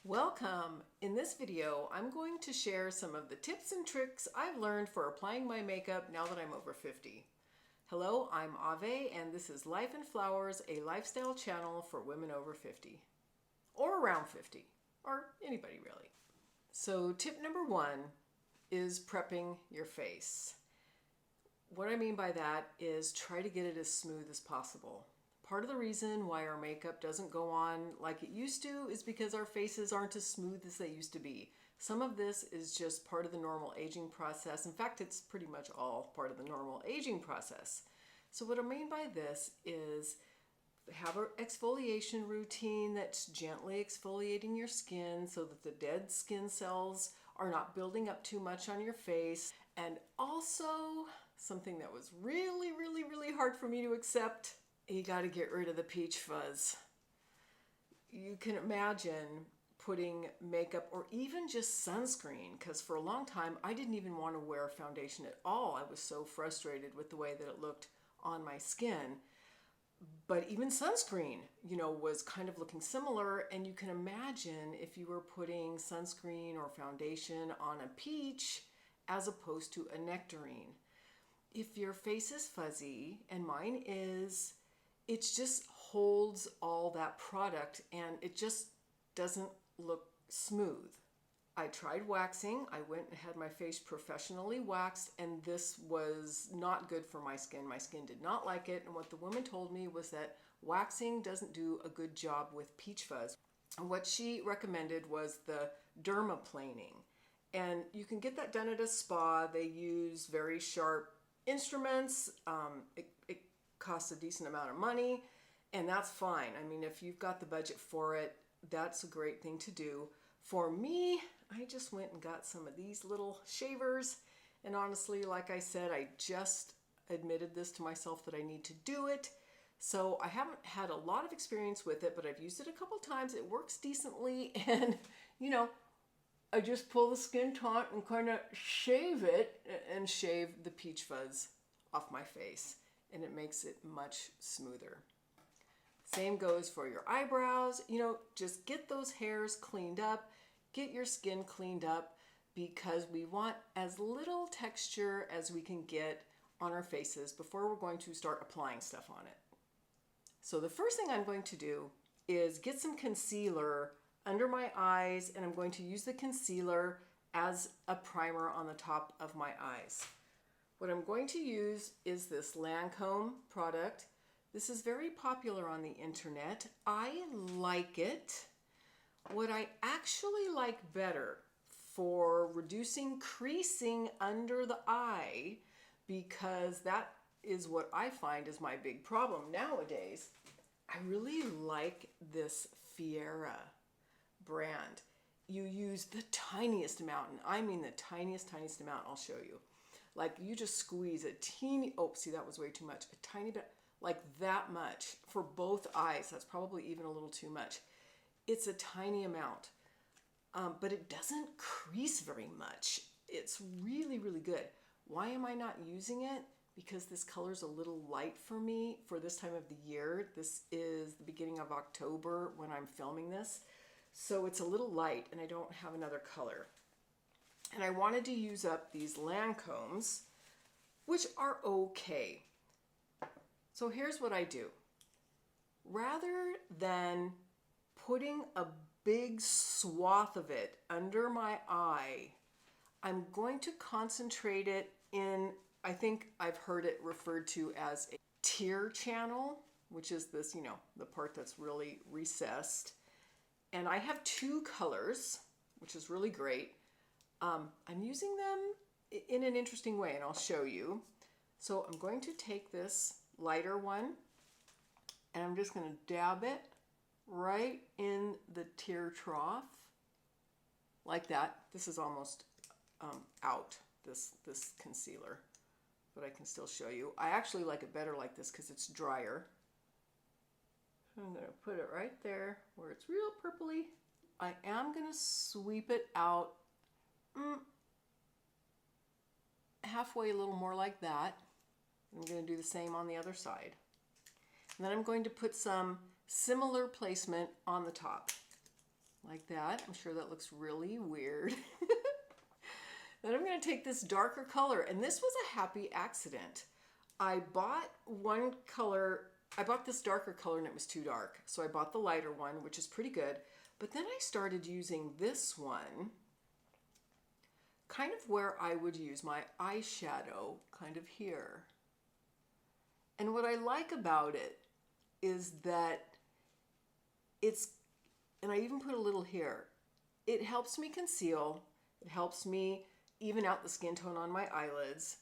Welcome! In this video, I'm going to share some of the tips and tricks I've learned for applying my makeup now that I'm over 50. Hello, I'm Ave, and this is Life in Flowers, a lifestyle channel for women over 50. Or around 50. Or anybody really. So tip number one is prepping your face. What I mean by that is try to get it as smooth as possible. Part of the reason why our makeup doesn't go on like it used to is because our faces aren't as smooth as they used to be. Some of this is just part of the normal aging process. In fact, it's pretty much all part of the normal aging process. So what I mean by this is have an exfoliation routine that's gently exfoliating your skin so that the dead skin cells are not building up too much on your face. And also, something that was really hard for me to accept, you got to get rid of the peach fuzz. You can imagine putting makeup or even just sunscreen, because for a long time I didn't even want to wear foundation at all. I was so frustrated with the way that it looked on my skin. But even sunscreen, was kind of looking similar, and you can imagine if you were putting sunscreen or foundation on a peach as opposed to a nectarine. If your face is fuzzy, and mine is, it just holds all that product and it just doesn't look smooth. I tried waxing. I went and had my face professionally waxed, and this was not good for my skin. My skin did not like it, and what the woman told me was that waxing doesn't do a good job with peach fuzz. And what she recommended was the dermaplaning. And you can get that done at a spa. They use very sharp instruments. It costs a decent amount of money, and that's fine. I mean, if you've got the budget for it, that's a great thing to do. For me, I just went and got some of these little shavers, and honestly, like I said, I just admitted this to myself that I need to do it. So I haven't had a lot of experience with it, but I've used it a couple times. It works decently, and I just pull the skin taut and kind of shave it and shave the peach fuzz off my face, and it makes it much smoother. Same goes for your eyebrows. Just get those hairs cleaned up, get your skin cleaned up, because we want as little texture as we can get on our faces before we're going to start applying stuff on it. So the first thing I'm going to do is get some concealer under my eyes, and I'm going to use the concealer as a primer on the top of my eyes. What I'm going to use is this Lancome product. This is very popular on the internet. I like it. What I actually like better for reducing creasing under the eye, because that is what I find is my big problem nowadays, I really like this Fiera brand. You use the tiniest amount, and I mean the tiniest amount. I'll show you. Like, you just squeeze a teeny, oh, see, that was way too much. A tiny bit, like that much for both eyes. That's probably even a little too much. It's a tiny amount, but it doesn't crease very much. It's really good. Why am I not using it? Because this color's a little light for me for this time of the year. This is the beginning of October when I'm filming this. So it's a little light, and I don't have another color. And I wanted to use up these Lancomes, which are okay. So here's what I do. Rather than putting a big swath of it under my eye, I'm going to concentrate it in, I think I've heard it referred to as a tear channel, which is this, the part that's really recessed. And I have two colors, which is really great. I'm using them in an interesting way, and I'll show you. So I'm going to take this lighter one, and I'm just going to dab it right in the tear trough, like that. This is almost out, this concealer, but I can still show you. I actually like it better like this because it's drier. I'm going to put it right there where it's real purpley. I am going to sweep it out halfway, a little more like that. I'm going to do the same on the other side. And then I'm going to put some similar placement on the top, like that. I'm sure that looks really weird. Then I'm going to take this darker color, and this was a happy accident. I bought this darker color and it was too dark. So I bought the lighter one, which is pretty good. But then I started using this one kind of where I would use my eyeshadow, kind of here. And what I like about it is that and I even put a little here, it helps me conceal, it helps me even out the skin tone on my eyelids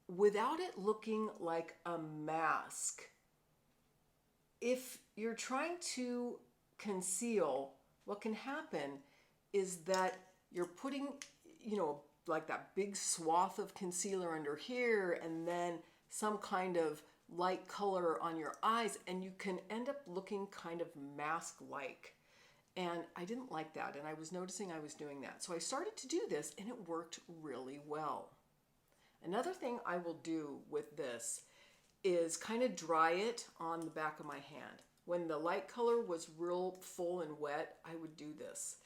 without it looking like a mask. If you're trying to conceal, what can happen is that you're putting, like that big swath of concealer under here and then some kind of light color on your eyes, and you can end up looking kind of mask-like. And I didn't like that, and I was noticing I was doing that. So I started to do this, and it worked really well. Another thing I will do with this is kind of dry it on the back of my hand. When the light color was real full and wet, I would do this.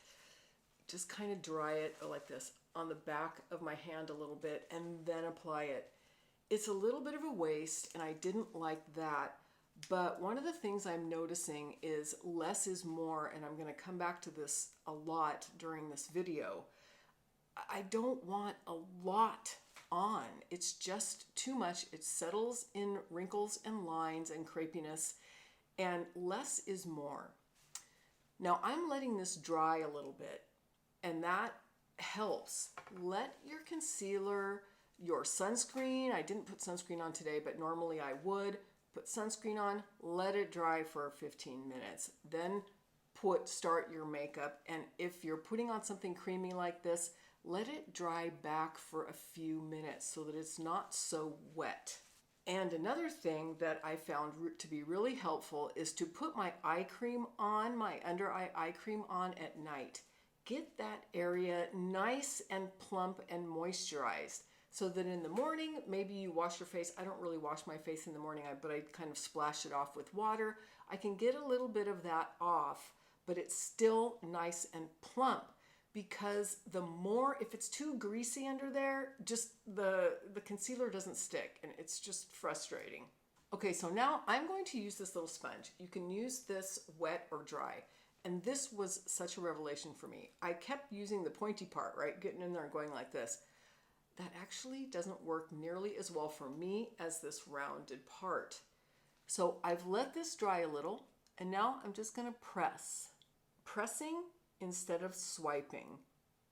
Just kind of dry it like this on the back of my hand a little bit and then apply it. It's a little bit of a waste, and I didn't like that. But one of the things I'm noticing is less is more, and I'm going to come back to this a lot during this video. I don't want a lot on. It's just too much. It settles in wrinkles and lines and crepiness, and less is more. Now I'm letting this dry a little bit, and that helps. Let your concealer, your sunscreen, I didn't put sunscreen on today, but normally I would. Put sunscreen on, let it dry for 15 minutes. Then start your makeup. And if you're putting on something creamy like this, let it dry back for a few minutes so that it's not so wet. And another thing that I found to be really helpful is to put my eye cream on, my under eye cream on at night. Get that area nice and plump and moisturized, so that in the morning, maybe you wash your face. I don't really wash my face in the morning, but I kind of splash it off with water. I can get a little bit of that off, but it's still nice and plump, because if it's too greasy under there, just the concealer doesn't stick, and it's just frustrating. Okay, so now I'm going to use this little sponge. You can use this wet or dry. And this was such a revelation for me. I kept using the pointy part, right? Getting in there and going like this. That actually doesn't work nearly as well for me as this rounded part. So I've let this dry a little, and now I'm just going to press. Pressing instead of swiping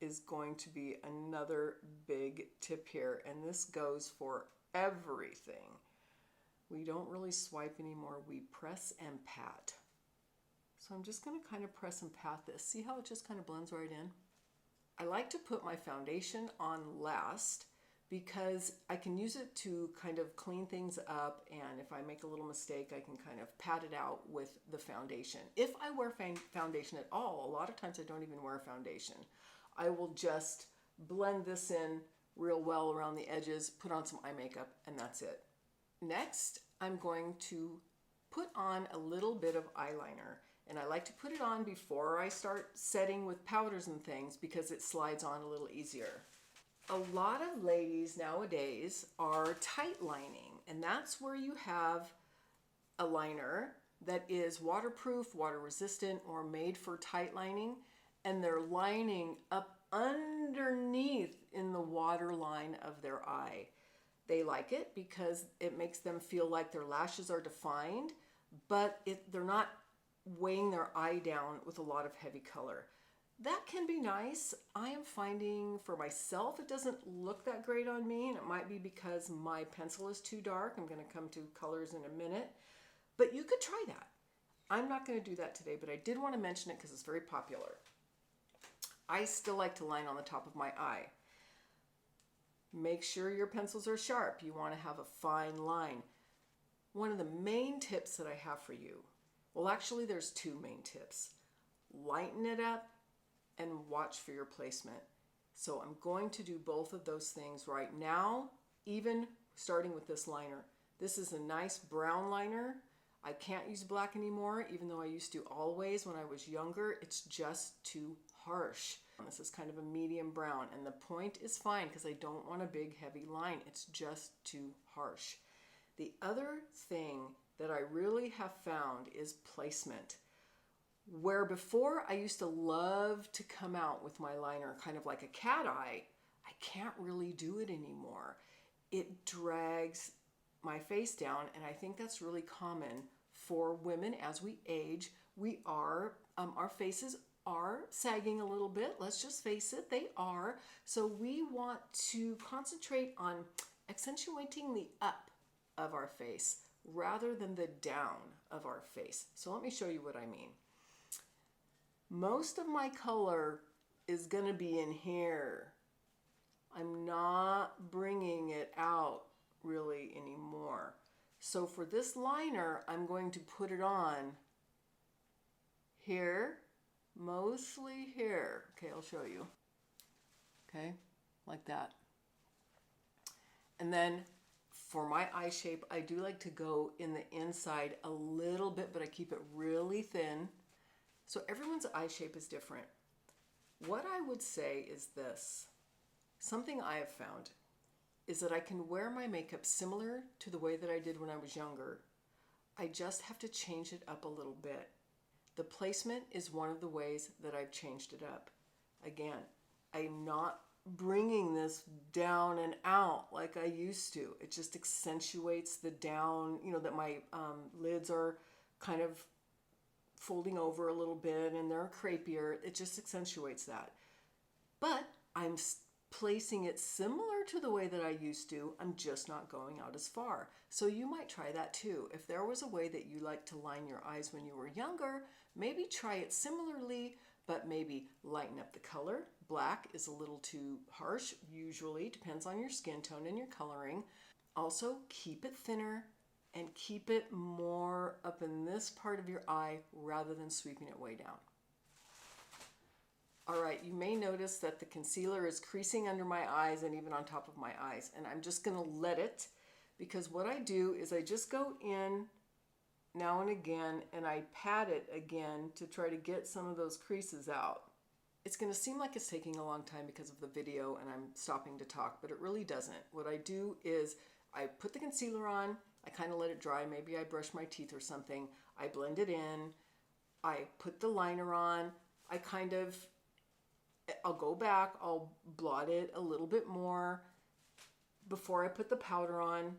is going to be another big tip here, and this goes for everything. We don't really swipe anymore. We press and pat. So I'm just going to kind of press and pat this. See how it just kind of blends right in? I like to put my foundation on last because I can use it to kind of clean things up, and if I make a little mistake, I can kind of pat it out with the foundation. If I wear foundation at all, a lot of times I don't even wear foundation. I will just blend this in real well around the edges, put on some eye makeup, and that's it. Next, I'm going to put on a little bit of eyeliner. And I like to put it on before I start setting with powders and things because it slides on a little easier. A lot of ladies nowadays are tight lining, and that's where you have a liner that is waterproof, water resistant, or made for tight lining, and they're lining up underneath in the waterline of their eye. They like it because it makes them feel like their lashes are defined, but they're not weighing their eye down with a lot of heavy color. That can be nice. I am finding for myself it doesn't look that great on me, and it might be because my pencil is too dark. I'm going to come to colors in a minute, but you could try that. I'm not going to do that today, but I did want to mention it because it's very popular. I still like to line on the top of my eye. Make sure your pencils are sharp. You want to have a fine line. One of the main tips that I have for you, well, actually, there's two main tips. Lighten it up and watch for your placement. So I'm going to do both of those things right now, even starting with this liner. This is a nice brown liner. I can't use black anymore, even though I used to always when I was younger. It's just too harsh. This is kind of a medium brown, and the point is fine because I don't want a big heavy line. It's just too harsh. The other thing that I really have found is placement. Where before I used to love to come out with my liner kind of like a cat eye, I can't really do it anymore. It drags my face down, and I think that's really common for women as we age. Our faces are sagging a little bit. Let's just face it, they are. So we want to concentrate on accentuating the up of our face rather than the down of our face. So let me show you what I mean. Most of my color is going to be in here. I'm not bringing it out really anymore. So for this liner, I'm going to put it on here, mostly here. Okay, I'll show you. Okay, like that. And then for my eye shape, I do like to go in the inside a little bit, but I keep it really thin. So everyone's eye shape is different. What I would say is this. Something I have found is that I can wear my makeup similar to the way that I did when I was younger. I just have to change it up a little bit. The placement is one of the ways that I've changed it up. Again, I'm not bringing this down and out like I used to. It just accentuates the down, that my lids are kind of folding over a little bit and they're crepier. It just accentuates that. But I'm placing it similar to the way that I used to. I'm just not going out as far. So you might try that too. If there was a way that you liked to line your eyes when you were younger, maybe try it similarly, but maybe lighten up the color. Black is a little too harsh, usually. Depends on your skin tone and your coloring. Also, keep it thinner and keep it more up in this part of your eye rather than sweeping it way down. All right, you may notice that the concealer is creasing under my eyes and even on top of my eyes, and I'm just gonna let it, because what I do is I just go in now and again and I pat it again to try to get some of those creases out. It's gonna seem like it's taking a long time because of the video and I'm stopping to talk, but it really doesn't. What I do is I put the concealer on, I kind of let it dry, maybe I brush my teeth or something, I blend it in, I put the liner on, I'll go back, I'll blot it a little bit more before I put the powder on,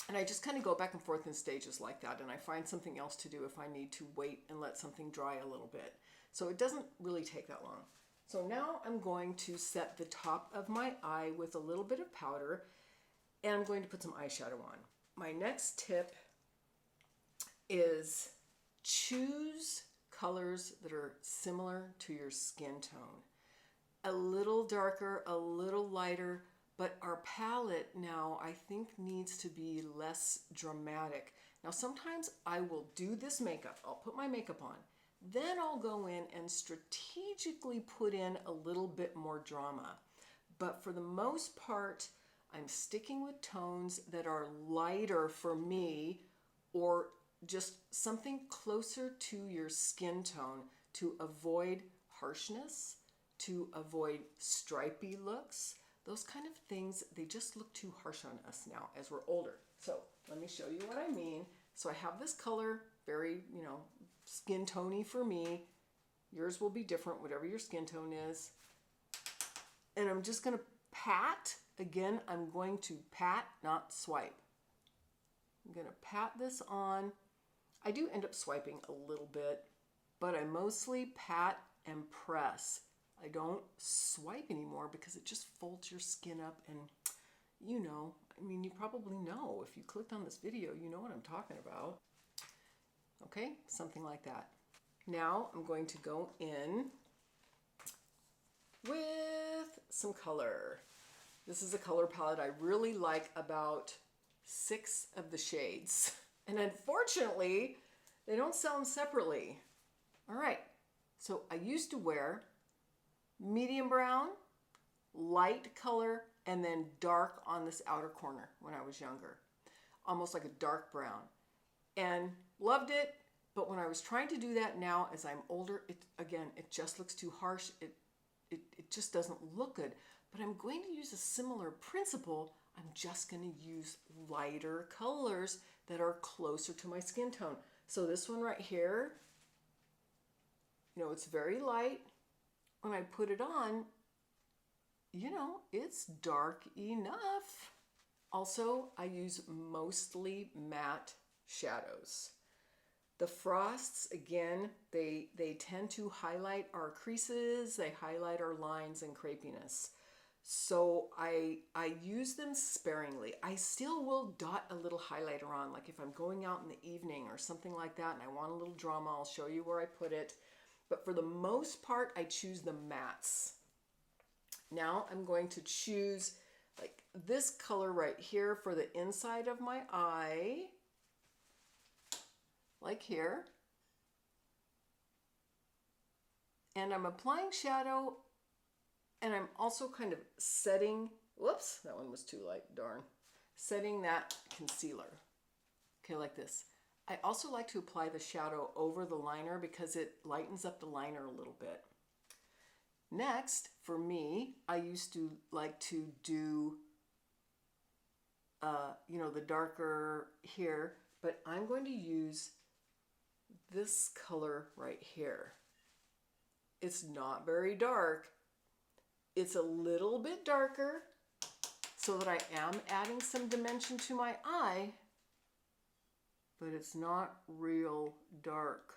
and I just kind of go back and forth in stages like that, and I find something else to do if I need to wait and let something dry a little bit. So it doesn't really take that long. So now I'm going to set the top of my eye with a little bit of powder, and I'm going to put some eyeshadow on. My next tip is choose colors that are similar to your skin tone. A little darker, a little lighter, but our palette now I think needs to be less dramatic. Now sometimes I will do this makeup, I'll put my makeup on, then I'll go in and strategically put in a little bit more drama. But for the most part, I'm sticking with tones that are lighter for me, or just something closer to your skin tone to avoid harshness, to avoid stripy looks. Those kind of things, they just look too harsh on us now as we're older. So let me show you what I mean. So I have this color, very, skin tony for me. Yours will be different, whatever your skin tone is. And I'm just gonna pat. Again, I'm going to pat, not swipe. I'm gonna pat this on. I do end up swiping a little bit, but I mostly pat and press. I don't swipe anymore because it just folds your skin up, and you probably know. If you clicked on this video, you know what I'm talking about. Okay, something like that. Now I'm going to go in with some color. This is a color palette I really like, about 6 of the shades. And unfortunately, they don't sell them separately. All right, so I used to wear medium brown, light color, and then dark on this outer corner when I was younger. Almost like a dark brown. And loved it, but when I was trying to do that now as I'm older, it just looks too harsh. It just doesn't look good. But I'm going to use a similar principle. I'm just going to use lighter colors that are closer to my skin tone. So this one right here, it's very light. When I put it on, it's dark enough. Also, I use mostly matte shadows. The frosts, again, they tend to highlight our creases, they highlight our lines and crepiness. So I use them sparingly. I still will dot a little highlighter on, like if I'm going out in the evening or something like that and I want a little drama, I'll show you where I put it. But for the most part, I choose the mattes. Now I'm going to choose like this color right here for the inside of my eye, like here. And I'm applying shadow, and I'm also kind of setting, whoops, that one was too light, darn. Setting that concealer, okay, like this. I also like to apply the shadow over the liner because it lightens up the liner a little bit. Next, for me, I used to like to do, the darker here, but I'm going to use this color right here. It's not very dark. It's a little bit darker so that I am adding some dimension to my eye, but it's not real dark.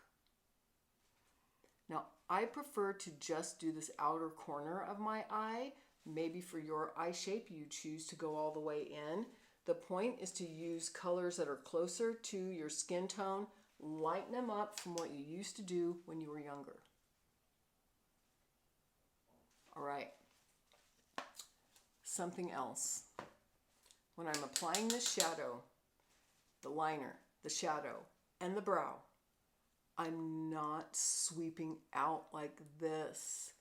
Now, I prefer to just do this outer corner of my eye. Maybe for your eye shape, you choose to go all the way in. The point is to use colors that are closer to your skin tone, lighten them up from what you used to do when you were younger. All right, something else. When I'm applying this shadow, the liner, the shadow, and the brow, I'm not sweeping out like this.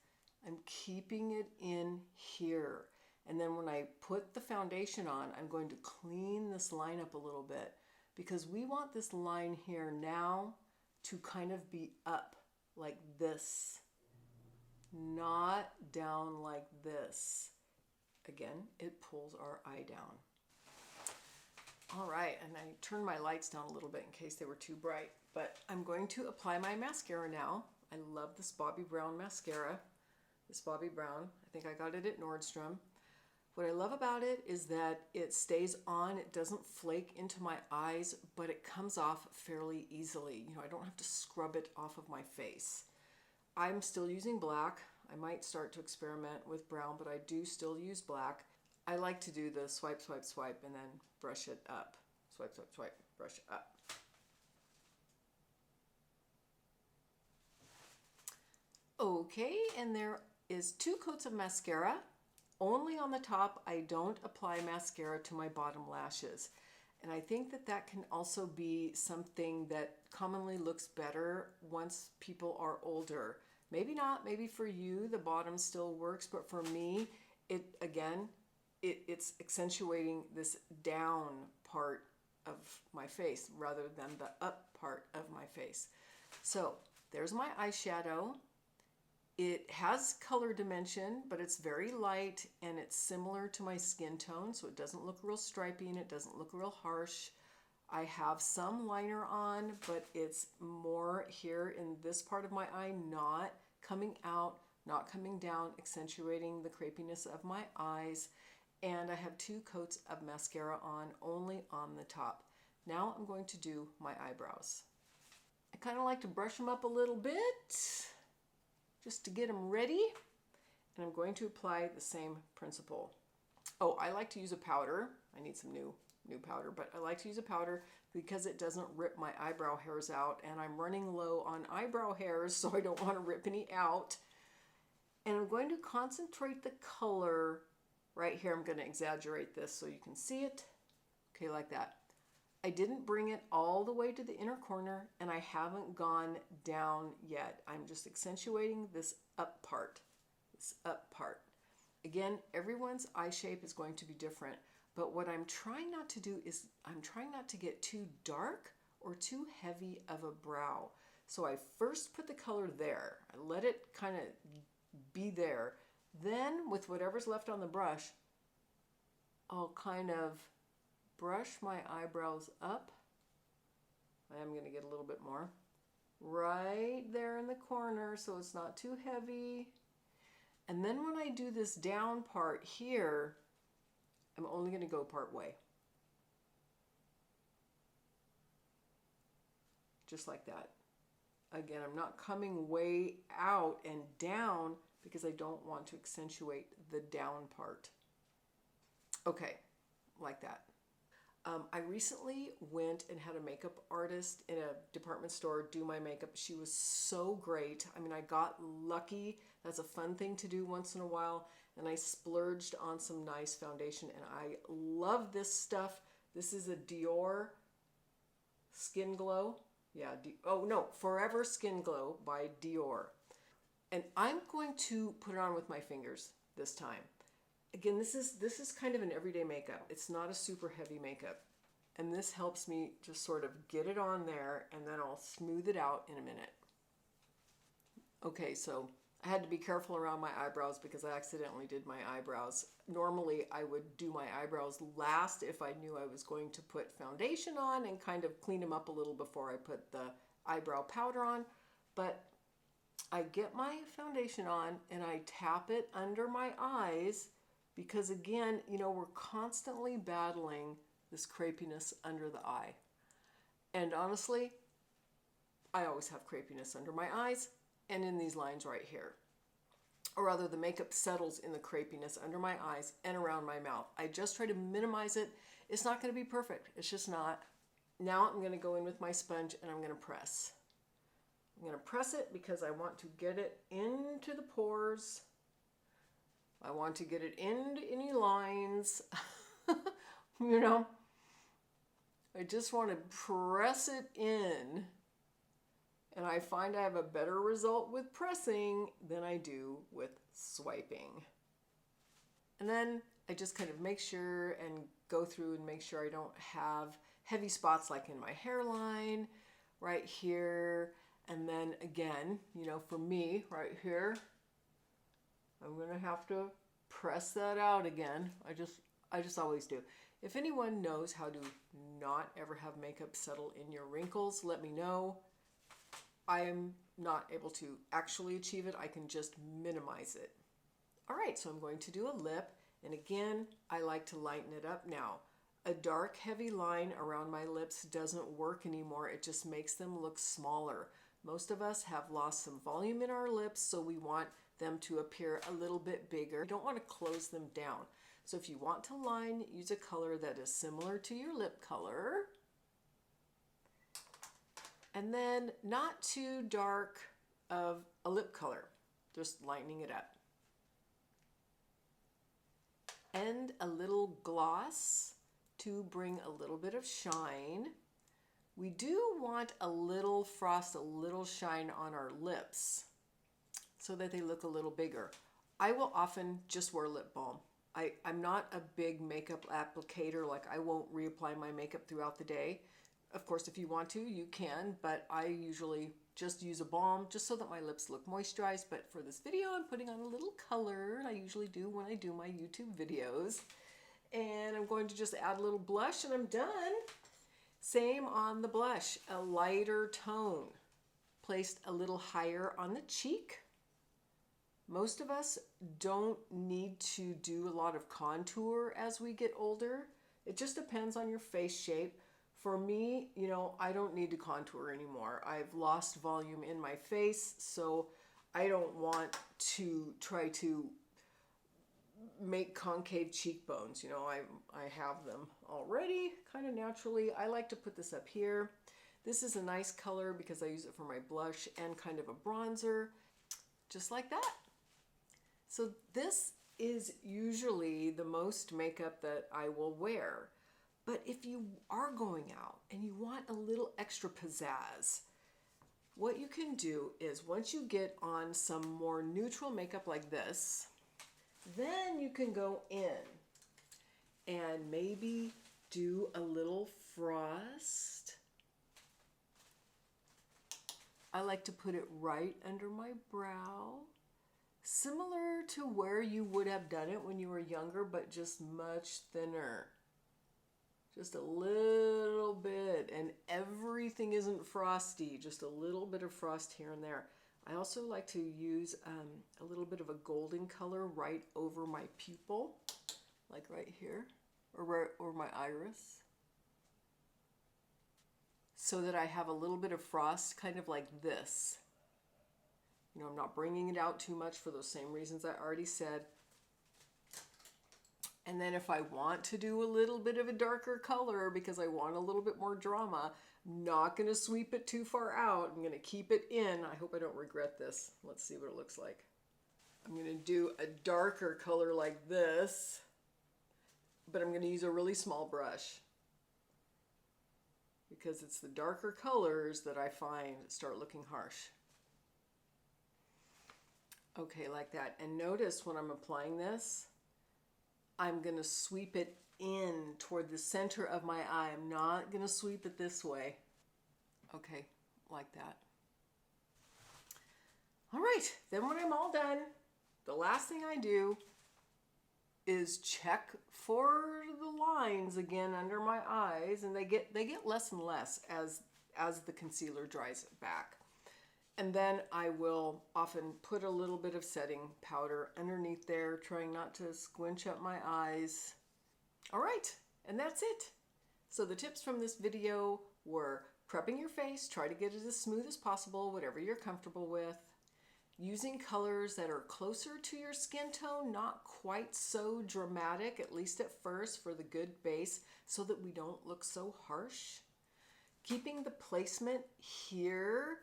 I'm keeping it in here. And then when I put the foundation on, I'm going to clean this line up a little bit because we want this line here now to kind of be up like this, not down like this. Again, it pulls our eye down. All right, and I turned my lights down a little bit in case they were too bright, but I'm going to apply my mascara now. I love this Bobbi Brown mascara. This Bobbi Brown, I think I got it at Nordstrom. What I love about it is that it stays on, it doesn't flake into my eyes, but it comes off fairly easily. I don't have to scrub it off of my face. I'm still using black. I might start to experiment with brown, but I do still use black. I like to do the swipe, swipe, swipe, and then brush it up. Swipe, swipe, swipe, brush it up. Okay, and there is 2 coats of mascara. Only on the top. I don't apply mascara to my bottom lashes. And I think that that can also be something that commonly looks better once people are older. Maybe not, maybe for you the bottom still works, but for me, it's accentuating this down part of my face rather than the up part of my face. So there's my eyeshadow. It has color dimension, but it's very light and it's similar to my skin tone, so it doesn't look real stripy and it doesn't look real harsh. I have some liner on, but it's more here in this part of my eye, not coming out, not coming down, accentuating the crepiness of my eyes. And I have 2 coats of mascara on, only on the top. Now I'm going to do my eyebrows. I kind of like to brush them up a little bit, just to get them ready. And I'm going to apply the same principle. Oh, I like to use a powder. I need some new powder, but I like to use a powder because it doesn't rip my eyebrow hairs out, and I'm running low on eyebrow hairs, so I don't want to rip any out. And I'm going to concentrate the color right here. I'm going to exaggerate this so you can see it. Okay, like that. I didn't bring it all the way to the inner corner, and I haven't gone down yet. I'm just accentuating this up part, Again, everyone's eye shape is going to be different, but what I'm trying not to do is I'm trying not to get too dark or too heavy of a brow. So I first put the color there. I let it kind of be there. Then with whatever's left on the brush, I'll kind of brush my eyebrows up. I am going to get a little bit more. Right there in the corner so it's not too heavy. And then when I do this down part here, I'm only going to go part way. Just like that. Again, I'm not coming way out and down because I don't want to accentuate the down part. Okay, like that. I recently went and had a makeup artist in a department store do my makeup. She was so great. I mean, I got lucky. That's a fun thing to do once in a while. And I splurged on some nice foundation. And I love this stuff. This is a Dior Skin Glow. Yeah, oh no, Forever Skin Glow by Dior. And I'm going to put it on with my fingers this time. Again, this is kind of an everyday makeup. It's not a super heavy makeup. And this helps me just sort of get it on there, and then I'll smooth it out in a minute. Okay, so I had to be careful around my eyebrows because I accidentally did my eyebrows. Normally, I would do my eyebrows last if I knew I was going to put foundation on and kind of clean them up a little before I put the eyebrow powder on. But I get my foundation on and I tap it under my eyes because, again, you know, we're constantly battling this crepiness under the eye. And honestly, I always have crepiness under my eyes and in these lines right here. Or rather, the makeup settles in the crepiness under my eyes and around my mouth. I just try to minimize it. It's not going to be perfect. It's just not. Now I'm going to go in with my sponge and I'm going to press. I'm going to press it because I want to get it into the pores. I want to get it into any lines. You know, I just want to press it in. And I find I have a better result with pressing than I do with swiping. And then I just kind of make sure and go through and make sure I don't have heavy spots like in my hairline, right here. And then again, you know, for me, right here, I'm going to have to press that out again. I just always do. If anyone knows how to not ever have makeup settle in your wrinkles, let me know. I am not able to actually achieve it. I can just minimize it. All right, so I'm going to do a lip. And again, I like to lighten it up now. A dark, heavy line around my lips doesn't work anymore. It just makes them look smaller. Most of us have lost some volume in our lips, so we want them to appear a little bit bigger. You don't want to close them down. So if you want to line, use a color that is similar to your lip color. And then not too dark of a lip color, just lightening it up. And a little gloss to bring a little bit of shine. We do want a little frost, a little shine on our lips so that they look a little bigger. I will often just wear lip balm. I'm not a big makeup applicator, like I won't reapply my makeup throughout the day. Of course, if you want to, you can, but I usually just use a balm just so that my lips look moisturized. But for this video, I'm putting on a little color. I usually do when I do my YouTube videos. And I'm going to just add a little blush and I'm done. Same on the blush, a lighter tone. Placed a little higher on the cheek. Most of us don't need to do a lot of contour as we get older. It just depends on your face shape. For me, you know, I don't need to contour anymore. I've lost volume in my face, so I don't want to try to make concave cheekbones. You know, I have them already kind of naturally. I like to put this up here. This is a nice color because I use it for my blush and kind of a bronzer, just like that. So this is usually the most makeup that I will wear. But if you are going out and you want a little extra pizzazz, what you can do is once you get on some more neutral makeup like this, then you can go in and maybe do a little frost I like to put it right under my brow, similar to where you would have done it when you were younger, but just much thinner. Just a little bit, and everything isn't frosty, just a little bit of frost here and there. I also like to use a little bit of a golden color right over my pupil, like right here, or my iris, so that I have a little bit of frost kind of like this. You know, I'm not bringing it out too much for those same reasons I already said. And then if I want to do a little bit of a darker color because I want a little bit more drama, I'm not going to sweep it too far out. I'm going to keep it in. I hope I don't regret this. Let's see what it looks like. I'm going to do a darker color like this, but I'm going to use a really small brush because it's the darker colors that I find start looking harsh. Okay, like that. And notice when I'm applying this, I'm going to sweep it in toward the center of my eye. I'm not going to sweep it this way. Okay, like that. All right, then when I'm all done, the last thing I do is check for the lines again under my eyes, and they get less and less as the concealer dries back. And then I will often put a little bit of setting powder underneath there, trying not to squinch up my eyes. All right, and that's it. So the tips from this video were prepping your face, try to get it as smooth as possible, whatever you're comfortable with. Using colors that are closer to your skin tone, not quite so dramatic, at least at first, for the good base, so that we don't look so harsh. Keeping the placement here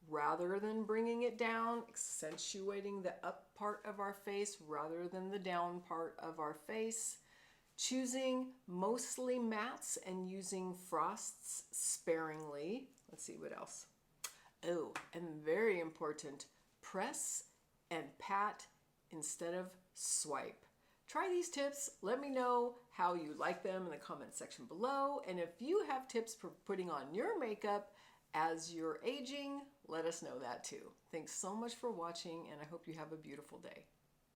rather than bringing it down, accentuating the up part of our face rather than the down part of our face. Choosing mostly mattes and using frosts sparingly. Let's see what else. Oh, and very important, press and pat instead of swipe. Try these tips. Let me know how you like them in the comment section below. And if you have tips for putting on your makeup as you're aging, let us know that too. Thanks so much for watching, and I hope you have a beautiful day.